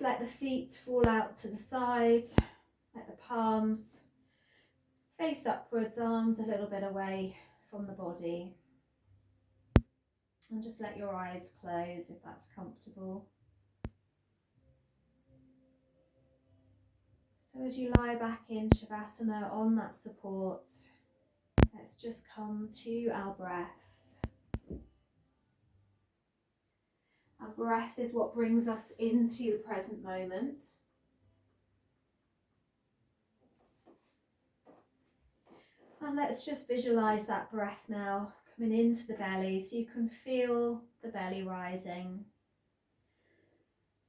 just let the feet fall out to the side, let the palms face upwards, arms a little bit away from the body. And just let your eyes close if that's comfortable. So as you lie back in Shavasana on that support, let's just come to our breath. Our breath is what brings us into the present moment. And let's just visualize that breath now coming into the belly so you can feel the belly rising.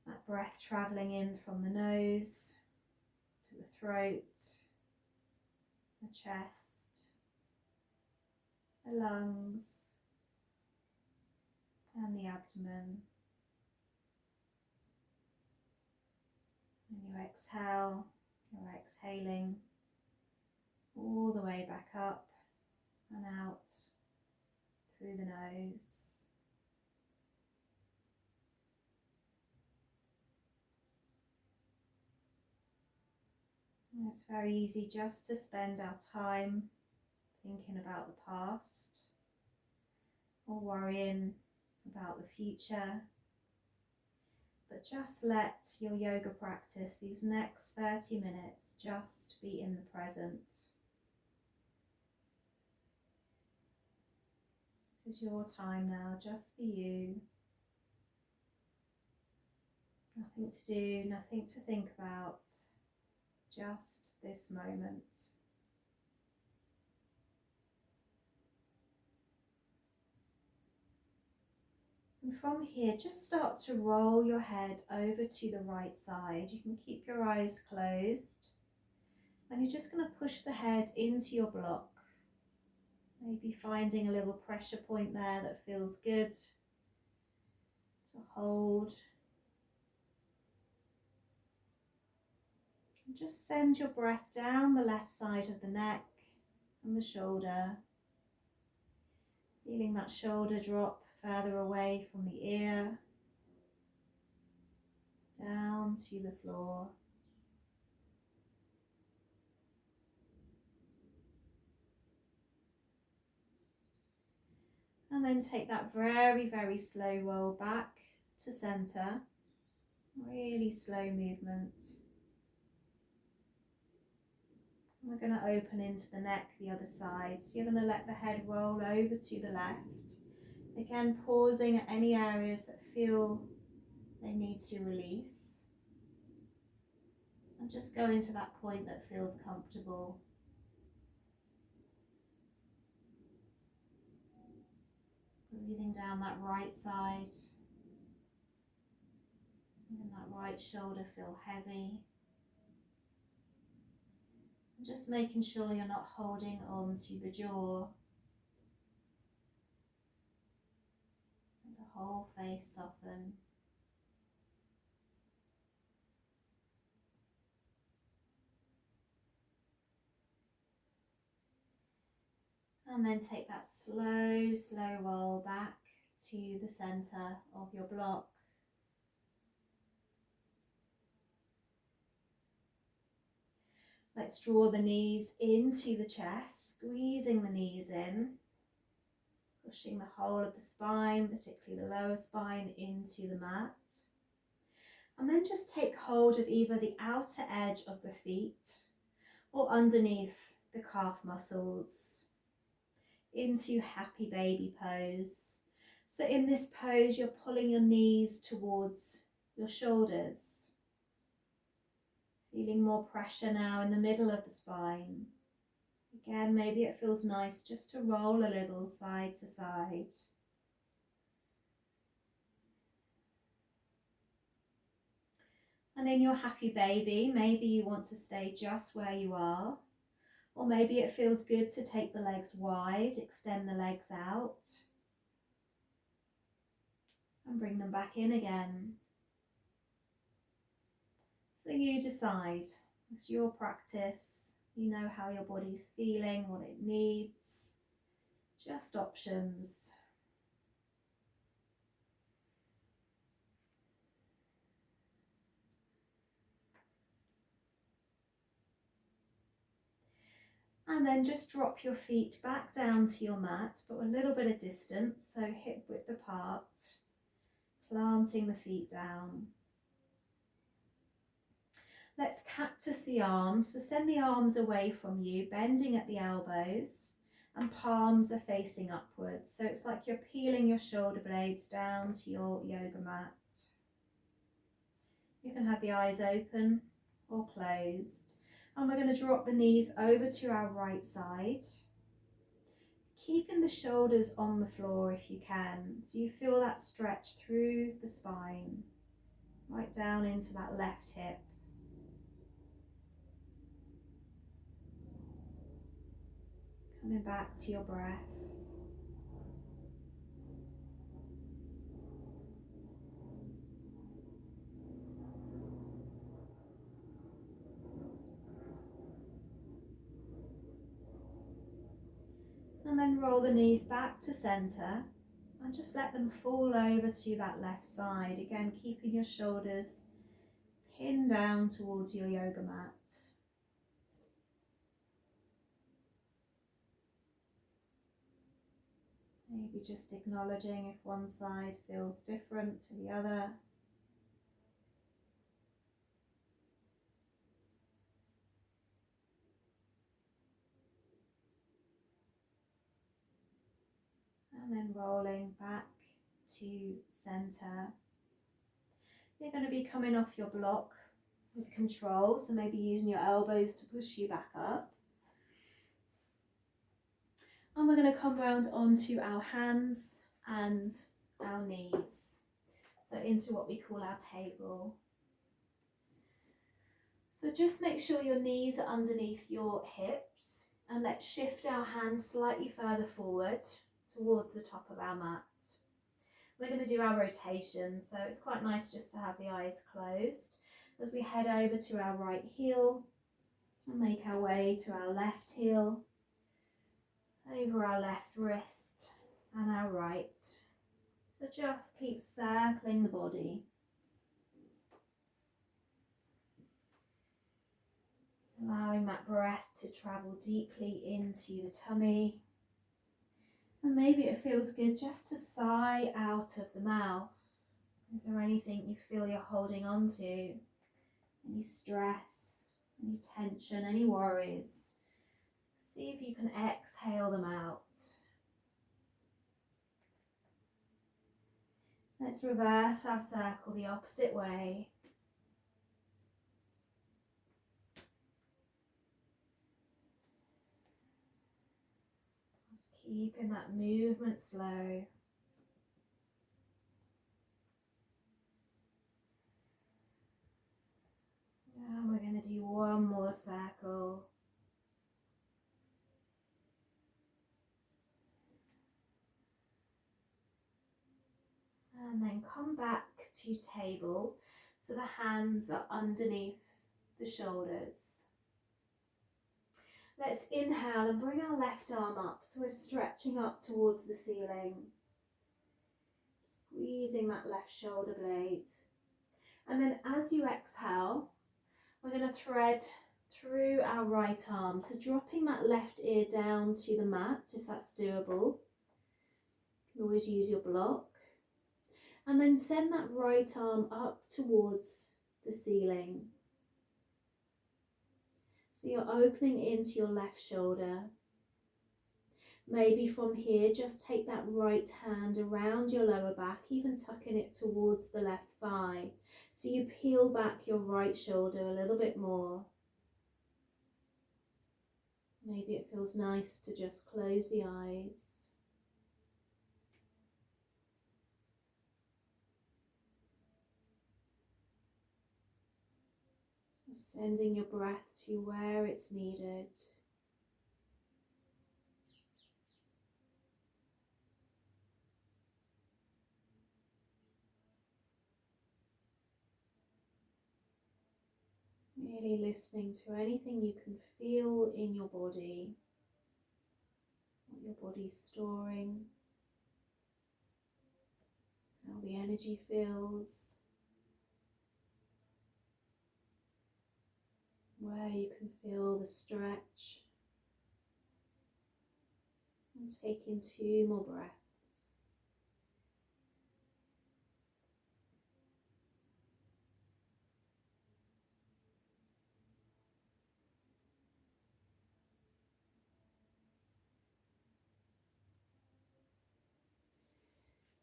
That breath traveling in from the nose to the throat, the chest, the lungs, and the abdomen. And you exhale, you're exhaling all the way back up and out through the nose. And it's very easy just to spend our time thinking about the past or worrying about the future. But just let your yoga practice, these next 30 minutes, just be in the present. This is your time now, just for you. Nothing to do, nothing to think about, just this moment. And from here, just start to roll your head over to the right side. You can keep your eyes closed. And you're just going to push the head into your block. Maybe finding a little pressure point there that feels good to hold. And just send your breath down the left side of the neck and the shoulder. Feeling that shoulder drop further away from the ear, down to the floor. And then take that very, very slow roll back to center. Really slow movement. We're going to open into the neck the other side. So you're going to let the head roll over to the left. Again, pausing at any areas that feel they need to release. And just go into that point that feels comfortable. Breathing down that right side. And that right shoulder feel heavy. And just making sure you're not holding on to the jaw. And the whole face soften. And then take that slow, slow roll back to the center of your block. Let's draw the knees into the chest, squeezing the knees in, pushing the whole of the spine, particularly the lower spine, into the mat. And then just take hold of either the outer edge of the feet or underneath the calf muscles into happy baby pose. So in this pose, you're pulling your knees towards your shoulders. Feeling more pressure now in the middle of the spine. Again, maybe it feels nice just to roll a little side to side. And in your happy baby, maybe you want to stay just where you are. Or maybe it feels good to take the legs wide, extend the legs out. And bring them back in again. So you decide, it's your practice, you know how your body's feeling, what it needs, just options. And then just drop your feet back down to your mat, but with a little bit of distance, so hip width apart, planting the feet down. Let's cactus the arms, so send the arms away from you, bending at the elbows, and palms are facing upwards. So it's like you're peeling your shoulder blades down to your yoga mat. You can have the eyes open or closed. And we're going to drop the knees over to our right side, keeping the shoulders on the floor if you can. So you feel that stretch through the spine, right down into that left hip. Coming back to your breath. And then roll the knees back to center and just let them fall over to that left side. Again, keeping your shoulders pinned down towards your yoga mat. Maybe just acknowledging if one side feels different to the other. And then rolling back to center. You're going to be coming off your block with control, so maybe using your elbows to push you back up. And we're going to come round onto our hands and our knees. So into what we call our table. So just make sure your knees are underneath your hips, and let's shift our hands slightly further forward towards the top of our mat. We're going to do our rotation, so it's quite nice just to have the eyes closed as we head over to our right heel and make our way to our left heel, over our left wrist and our right. So just keep circling the body. Allowing that breath to travel deeply into the tummy. And maybe it feels good just to sigh out of the mouth. Is there anything you feel you're holding on to? Any stress, any tension, any worries? See if you can exhale them out. Let's reverse our circle the opposite way. Just keeping that movement slow. And we're going to do one more circle. And then come back to table so the hands are underneath the shoulders. Let's inhale and bring our left arm up so we're stretching up towards the ceiling. Squeezing that left shoulder blade. And then as you exhale, we're going to thread through our right arm. So dropping that left ear down to the mat if that's doable. You can always use your block. And then send that right arm up towards the ceiling. So you're opening into your left shoulder. Maybe from here, just take that right hand around your lower back, even tucking it towards the left thigh. So you peel back your right shoulder a little bit more. Maybe it feels nice to just close the eyes. Sending your breath to where it's needed. Really listening to anything you can feel in your body, what your body's storing, how the energy feels, where you can feel the stretch. And taking 2 more breaths.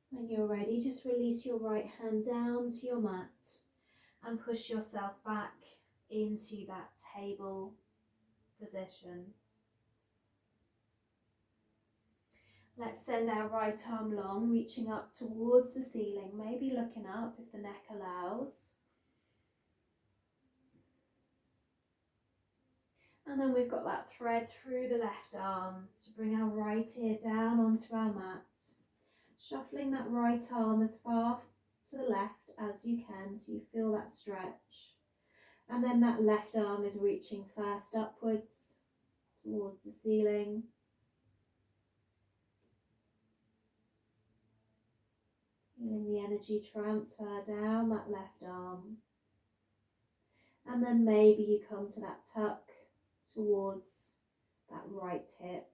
When you're ready, just release your right hand down to your mat and push yourself back into that table position. Let's send our right arm long, reaching up towards the ceiling, maybe looking up if the neck allows. And then we've got that thread through the left arm to bring our right ear down onto our mat. Shuffling that right arm as far to the left as you can so you feel that stretch. And then that left arm is reaching first upwards towards the ceiling. Feeling the energy transfer down that left arm. And then maybe you come to that tuck towards that right hip.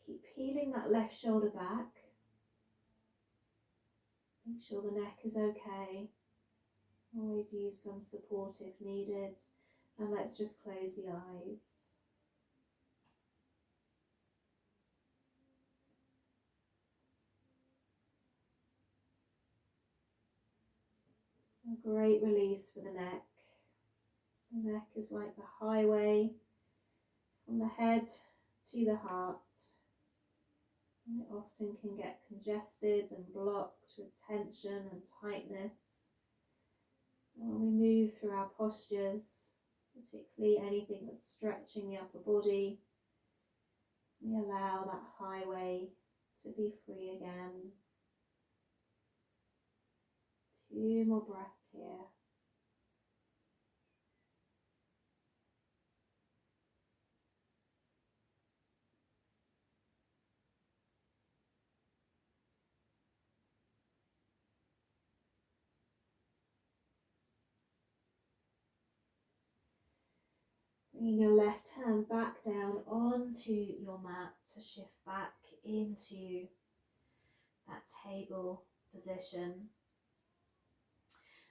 Keep peeling that left shoulder back. Make sure the neck is okay. Always use some support if needed. And let's just close the eyes. So great release for the neck. The neck is like the highway from the head to the heart. And it often can get congested and blocked with tension and tightness. So when we move through our postures, particularly anything that's stretching the upper body, we allow that highway to be free again. 2 more breaths here. Bringing your left hand back down onto your mat to shift back into that table position.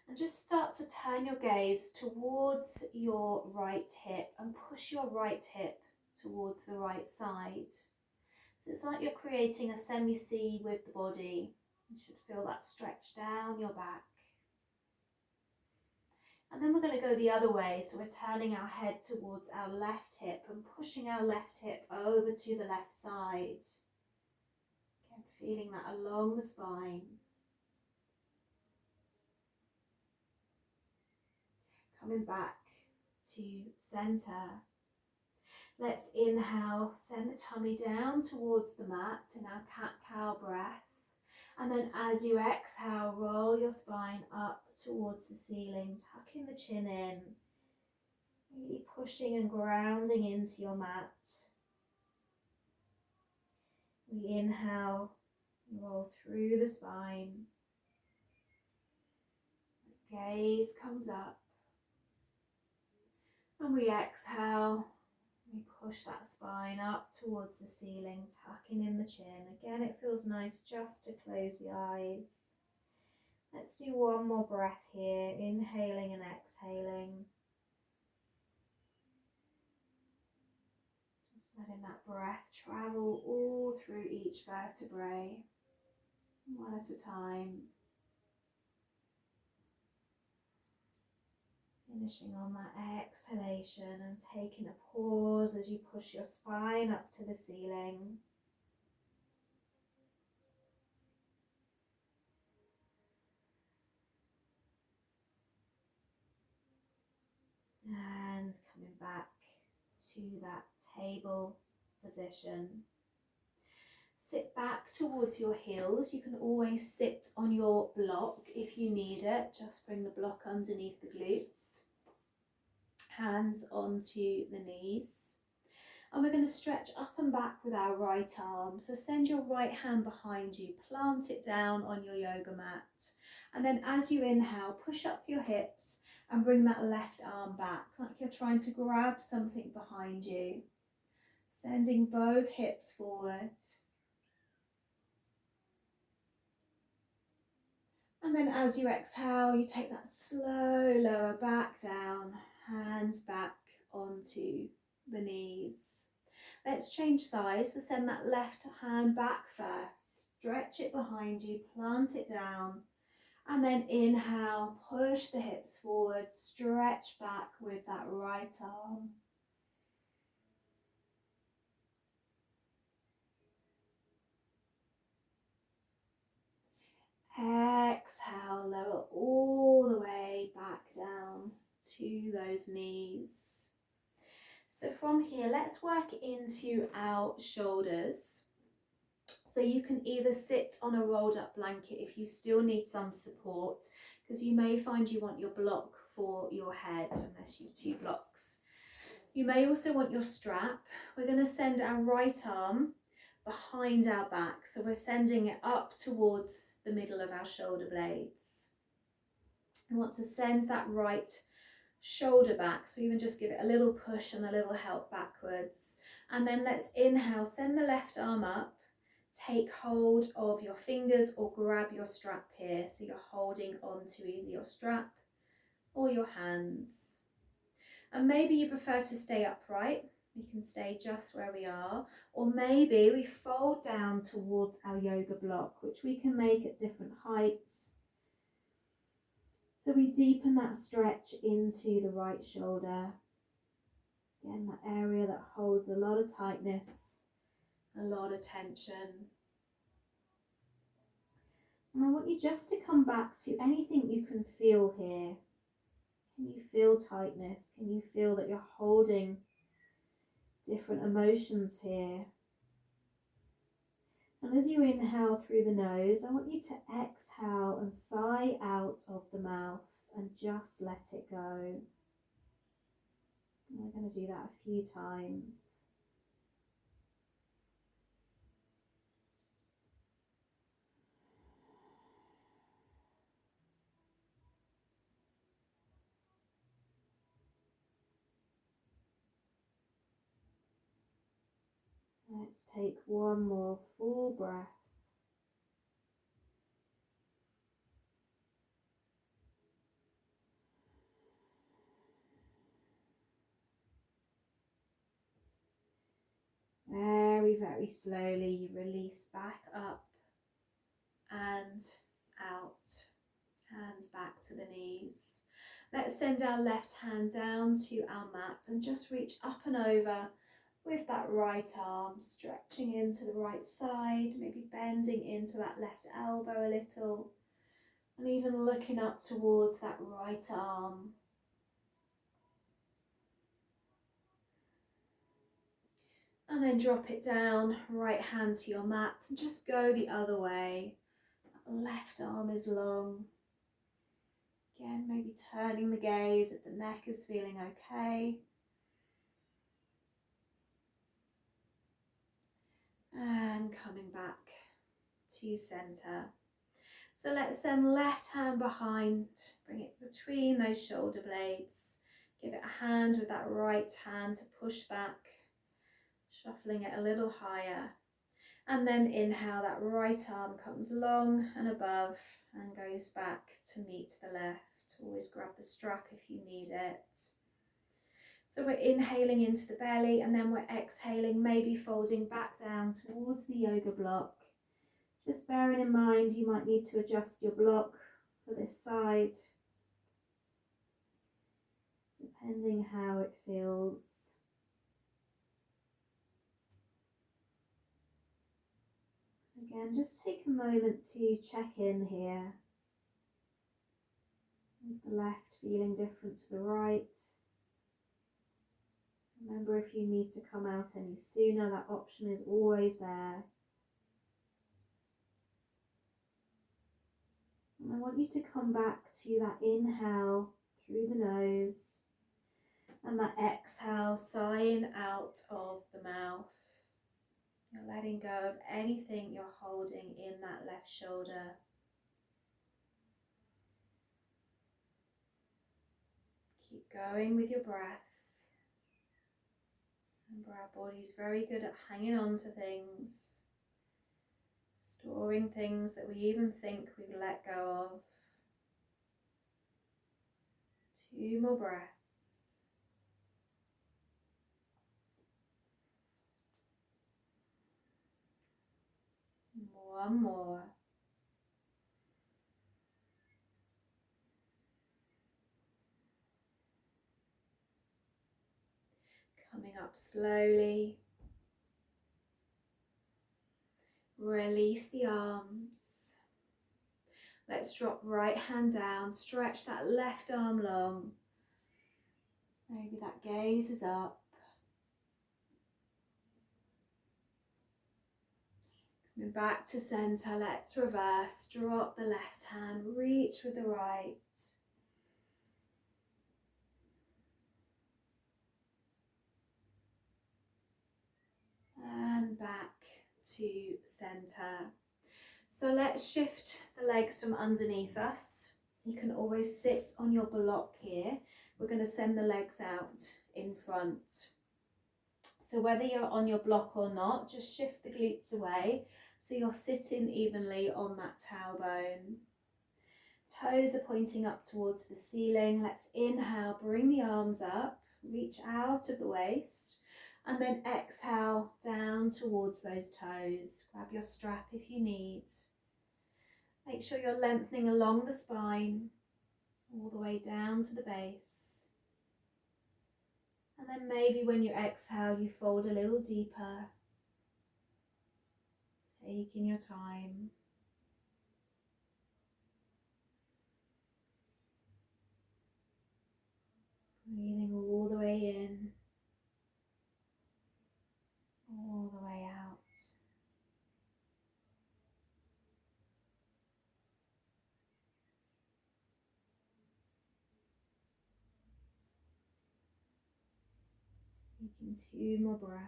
And just start to turn your gaze towards your right hip and push your right hip towards the right side. So it's like you're creating a semi-C with the body. You should feel that stretch down your back. And then we're going to go the other way. So we're turning our head towards our left hip and pushing our left hip over to the left side. Again, feeling that along the spine. Coming back to center. Let's inhale, send the tummy down towards the mat in our cat-cow breath. And then as you exhale, roll your spine up towards the ceiling, tucking the chin in. Really pushing and grounding into your mat. We inhale, roll through the spine. Gaze comes up. And we exhale, we push that spine up towards the ceiling, tucking in the chin. Again, it feels nice just to close the eyes. Let's do 1 more breath here, inhaling and exhaling. Just letting that breath travel all through each vertebrae, one at a time. Finishing on that exhalation and taking a pause as you push your spine up to the ceiling. And coming back to that table position. Sit back towards your heels. You can always sit on your block if you need it. Just bring the block underneath the glutes. Hands onto the knees. And we're going to stretch up and back with our right arm. So send your right hand behind you, plant it down on your yoga mat. And then as you inhale, push up your hips and bring that left arm back, like you're trying to grab something behind you. Sending both hips forward. And then as you exhale, you take that slow lower back down, hands back onto the knees. Let's change sides. So send that left hand back first. Stretch it behind you, plant it down. And then inhale, push the hips forward, stretch back with that right arm. Exhale, lower all the way back down to those knees. So from here, let's work into our shoulders. So you can either sit on a rolled up blanket if you still need some support, because you may find you want your block for your head unless you have two blocks. You may also want your strap. We're going to send our right arm behind our back. So we're sending it up towards the middle of our shoulder blades. We want to send that right shoulder back. So even just give it a little push and a little help backwards. And then let's inhale, send the left arm up. Take hold of your fingers or grab your strap here. So you're holding onto either your strap or your hands. And maybe you prefer to stay upright. We can stay just where we are. Or maybe we fold down towards our yoga block, which we can make at different heights. So we deepen that stretch into the right shoulder. Again, that area that holds a lot of tightness, a lot of tension. And I want you just to come back to anything you can feel here. Can you feel tightness? Can you feel that you're holding different emotions here? And as you inhale through the nose, I want you to exhale and sigh out of the mouth and just let it go. And we're going to do that a few times. Let's take one more full breath. Very, very slowly you release back up and out. Hands back to the knees. Let's send our left hand down to our mat and just reach up and over with that right arm, stretching into the right side, maybe bending into that left elbow a little, and even looking up towards that right arm. And then drop it down, right hand to your mat, and just go the other way. Left arm is long. Again, maybe turning the gaze if the neck is feeling okay. And coming back to center. So let's send left hand behind, bring it between those shoulder blades. Give it a hand with that right hand to push back, shuffling it a little higher. And then inhale, that right arm comes long and above and goes back to meet the left. Always grab the strap if you need it. So we're inhaling into the belly and then we're exhaling, maybe folding back down towards the yoga block. Just bearing in mind you might need to adjust your block for this side, depending how it feels. Again, just take a moment to check in here. Is the left feeling different to the right? Remember, if you need to come out any sooner, that option is always there. And I want you to come back to that inhale through the nose and that exhale, sighing out of the mouth. You're letting go of anything you're holding in that left shoulder. Keep going with your breath. Remember, our body's very good at hanging on to things, storing things that we even think we've let go of. 2 more breaths. One more. Coming up slowly. Release the arms. Let's drop right hand down. Stretch that left arm long. Maybe that gaze is up. Coming back to center. Let's reverse. Drop the left hand. Reach with the right. And back to center. So let's shift the legs from underneath us. You can always sit on your block here. We're going to send the legs out in front. So whether you're on your block or not, just shift the glutes away so you're sitting evenly on that tailbone. Toes are pointing up towards the ceiling. Let's inhale, bring the arms up, reach out of the waist, and then exhale down towards those toes. Grab your strap if you need. Make sure you're lengthening along the spine, all the way down to the base. And then maybe when you exhale, you fold a little deeper, taking your time. Breathing all the way in, all the way out. Taking 2 more breaths.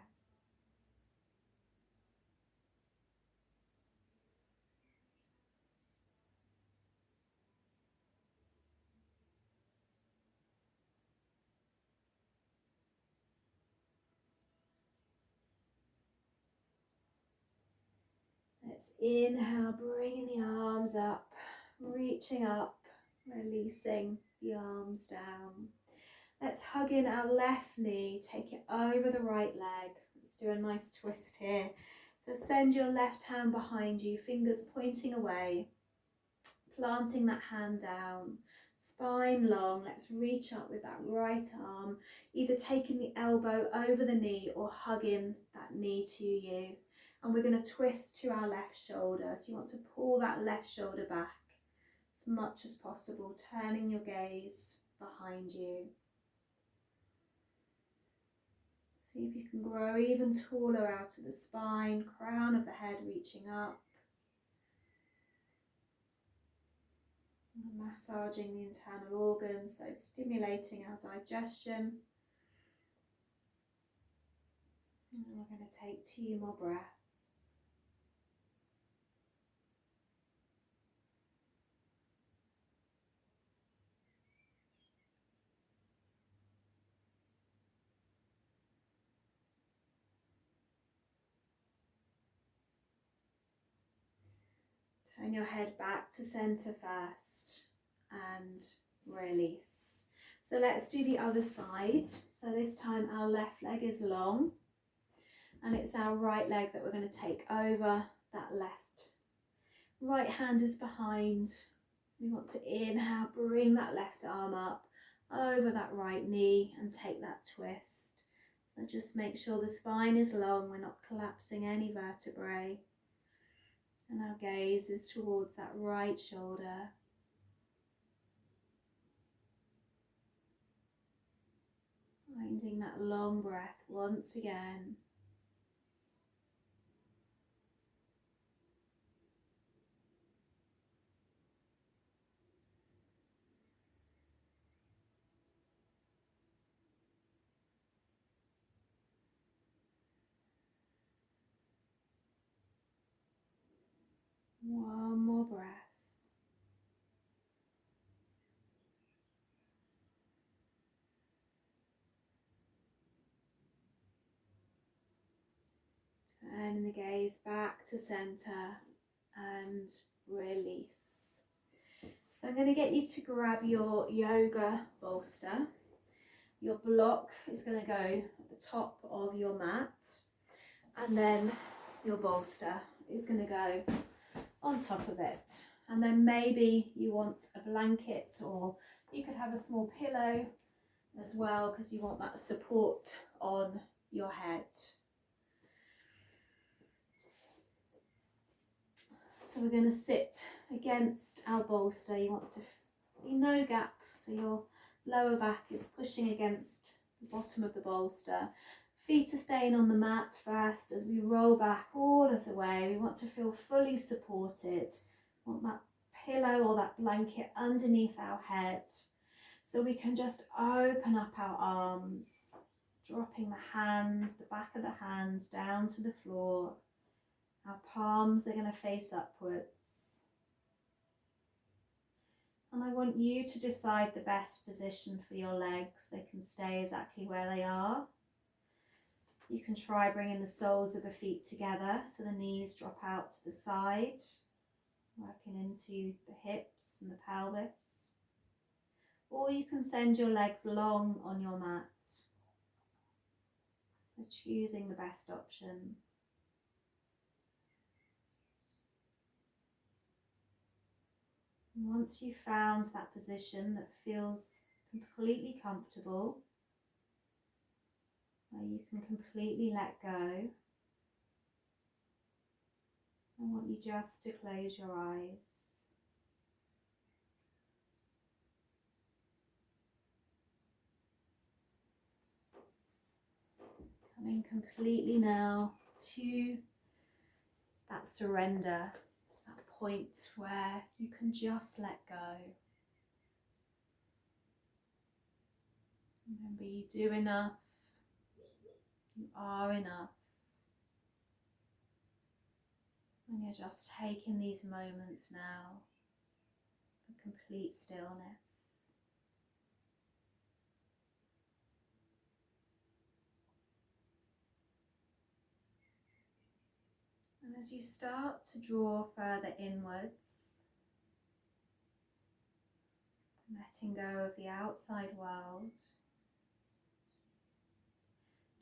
Let's inhale, bringing the arms up, reaching up, releasing the arms down. Let's hug in our left knee, take it over the right leg. Let's do a nice twist here. So send your left hand behind you, fingers pointing away, planting that hand down, spine long. Let's reach up with that right arm, either taking the elbow over the knee or hugging that knee to you. And we're going to twist to our left shoulder. So you want to pull that left shoulder back as much as possible, turning your gaze behind you. See if you can grow even taller out of the spine, crown of the head reaching up. Massaging the internal organs, so stimulating our digestion. And we're going to take 2 more breaths. Turn your head back to center first and release. So let's do the other side. So this time our left leg is long and it's our right leg that we're going to take over that left. Right hand is behind. We want to inhale, bring that left arm up over that right knee and take that twist. So just make sure the spine is long, we're not collapsing any vertebrae. And our gaze is towards that right shoulder. Finding that long breath once again. One more breath. Turning the gaze back to center and release. So I'm going to get you to grab your yoga bolster. Your block is going to go at the top of your mat, and then your bolster is going to go on top of it. And then maybe you want a blanket, or you could have a small pillow as well, because you want that support on your head. So we're going to sit against our bolster. You want to be no gap, so your lower back is pushing against the bottom of the bolster. Feet are staying on the mat first as we roll back all of the way. We want to feel fully supported. We want that pillow or that blanket underneath our head, so we can just open up our arms, dropping the hands, the back of the hands down to the floor. Our palms are going to face upwards. And I want you to decide the best position for your legs. They can stay exactly where they are. You can try bringing the soles of the feet together so the knees drop out to the side, working into the hips and the pelvis. Or you can send your legs long on your mat. So choosing the best option. And once you've found that position that feels completely comfortable, where you can completely let go, I want you just to close your eyes. Coming completely now to that surrender, that point where you can just let go. Remember, you do enough, you are enough, and you're just taking these moments now for complete stillness. And as you start to draw further inwards, letting go of the outside world,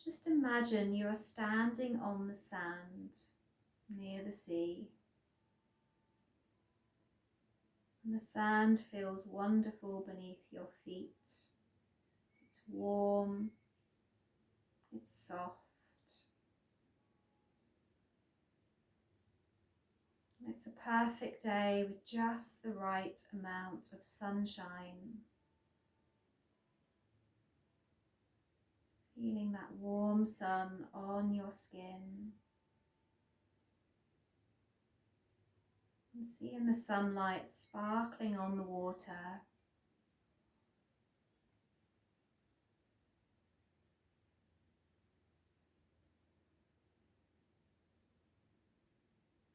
just imagine you are standing on the sand near the sea. And the sand feels wonderful beneath your feet. It's warm, it's soft. And it's a perfect day with just the right amount of sunshine. Feeling that warm sun on your skin. And seeing the sunlight sparkling on the water.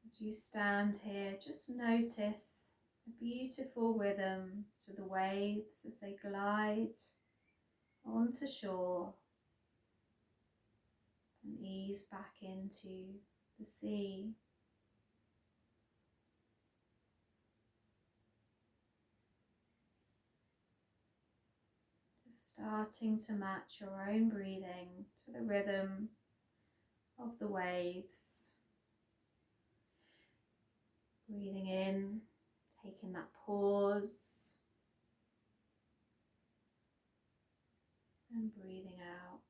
As you stand here, just notice the beautiful rhythm to the waves as they glide onto shore and ease back into the sea. Just starting to match your own breathing to the rhythm of the waves. Breathing in, taking that pause, and breathing out.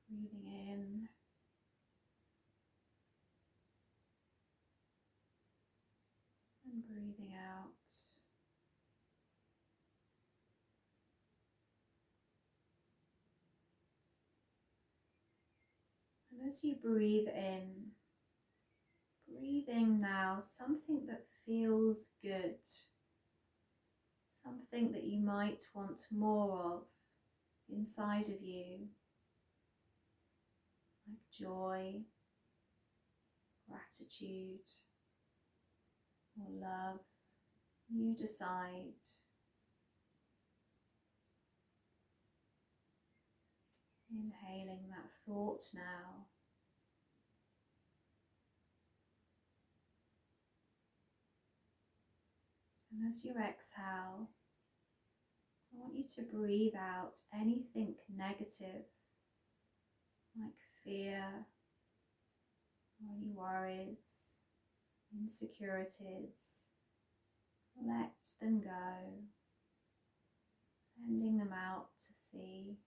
Breathing in, and breathing out. And as you breathe in, breathing now something that feels good, something that you might want more of inside of you, like joy, gratitude, or love. You decide. Inhaling that thought now. And as you exhale, I want you to breathe out anything negative, like fear, or any worries, insecurities. Let them go, sending them out to sea.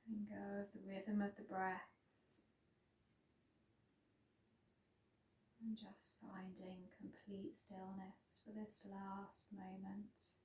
Letting go of the rhythm of the breath. And just finding complete stillness for this last moment.